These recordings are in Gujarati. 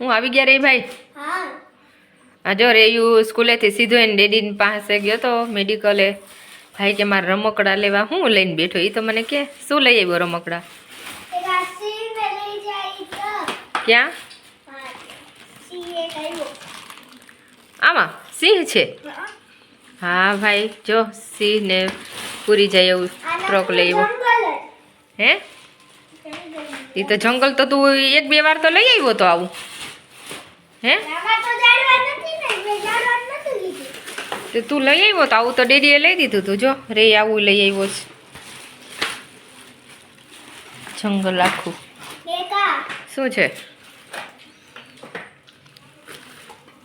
હું આવી ગયા રે ભાઈ. હા જો રેયું સ્કૂલેથી સીધો એને ડેડી પાસે ગયો તો મેડિકલે. ભાઈ કે મારે રમકડા લેવા હું લઈને બેઠો. એ તો મને કે શું લઈ આવ્યો રમકડા? ક્યાં? આમાં સિંહ છે. હા ભાઈ જો સિંહ ને પૂરી જાય એવું ફ્રોક લઈ આવ્યો. હે એ તો જંગલ તો તું 1-2 વાર તો લઈ આવ્યો તો આવું. હે તો તું લઈ આવ્યો તો આવું તો ડેડીએ લઈ દીધું તું. જો રે આવું લઈ આવ્યો છે જંગલ આખું. શું છે?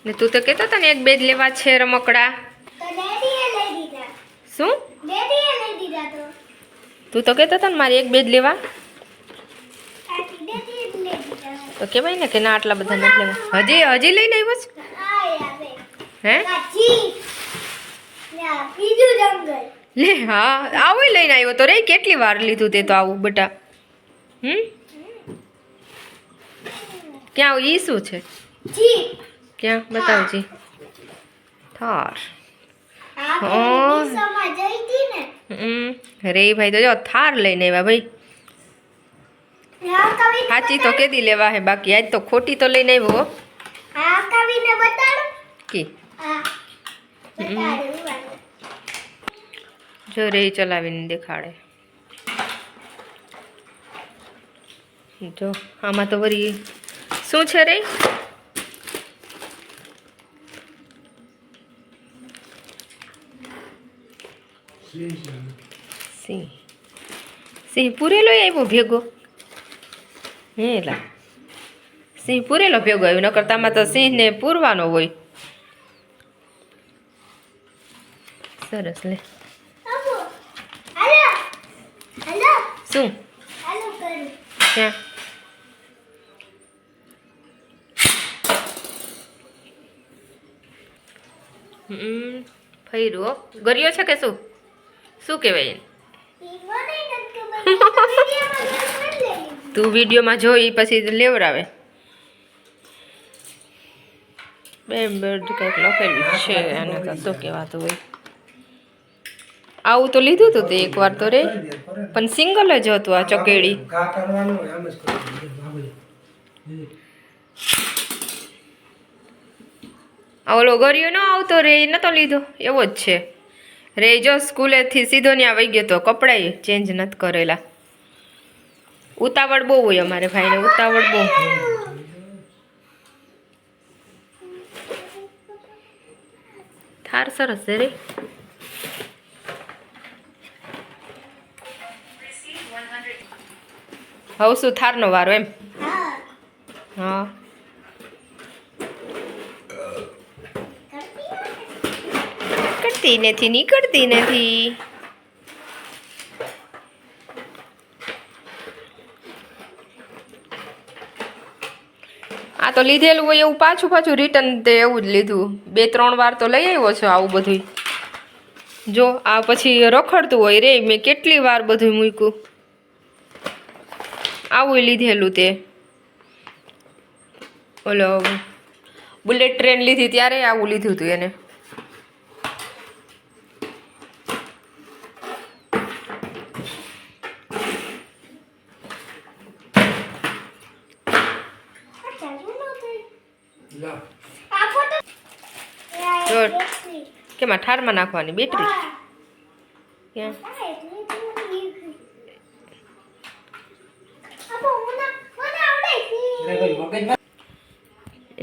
ને તું તો કહેતો હતો ને 1-2 જ લેવા છે રમકડા. શું તું તો કહેતો હતો ને મારે 1-2 જ લેવા? તો કહેવાય ને કે ના આટલા બધા નથી લેવા. હજી લઈને આવ્યો છે? હે લે હા આવું લઈને આવ્યો તો રે. કેટલી વાર લીધું તે તો આવું બેટા? ક્યાં ઈ શું છે? ક્યાં બતાવજી. થાર. રે ભાઈ તો જો થાર લઈને આવ્યા ભાઈ. સાચી તો કેદી લેવા હે બાકી આજ તો ખોટી તો લઈને આવ્યો. જો રે ચલાવીને દેખાડે. જો આમાં તો વળી શું છે રે? સિંહ પૂરેલો આવ્યો ભેગો. હેલા સિંહ પૂરેલો ભેગો આવ્યો. ન કરતામાં તો સિંહ ને પૂરવાનો હોય. સરસ લે. શું ક્યાં? ફૈરો ગર્યો છે કે શું? શું કહેવાય? તું વિડીયોમાં જોઈ પછી લેવરાવે. બે બર્ડ કંઈક લખેલું છે અને તો શું કહેવાતું હોય. આવું તો લીધું હતું તે એકવાર તો રે પણ સિંગલ જ હતું આ ચકેડી. ઓલો ગર્યો ન આવતો રે એ નતો લીધો એવો જ છે રે. જો સ્કૂલેથી સીધો ત્યાં વહી ગયો તો કપડાય ચેન્જ નથી કરેલા. ઉતાવળ બહુ હોય અમારે ભાઈને. ઉતાવળ બહુ. થાર સરસ છે રે. હવે શું થારનો વારો એમ? હા કરતી નથી નીકળતી નથી. આ તો લીધેલું હોય એવું પાછું રિટર્ન તે એવું જ લીધું. 2-3 વાર તો લઈ આવ્યો છો આવું બધું. જો આ પછી રખડતું હોય રે. મેં કેટલી વાર બધું મૂક્યું. આવું લીધેલું તે ઓલો બુલેટ ટ્રેન લીધી ત્યારે આવું લીધું હતું એને. કેમાં ઠારમાં નાખવાની બેટરી? ક્યાં?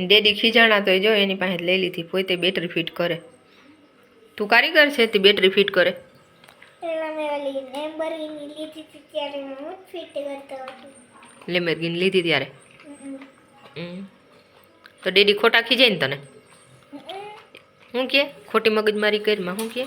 ડેડી ખીજાણા તો જો એની પાસે લઈ લીધી. પોતે બેટરી ફિટ કરે. તું કારીગર છે તે બેટરી ફિટ કરે? લેમ્બોર્ગિની લીધી ત્યારે તો ડેડી ખોટા ખીજાય ને તને? હું કે ખોટી મગજમારી કરીમાં હું કે?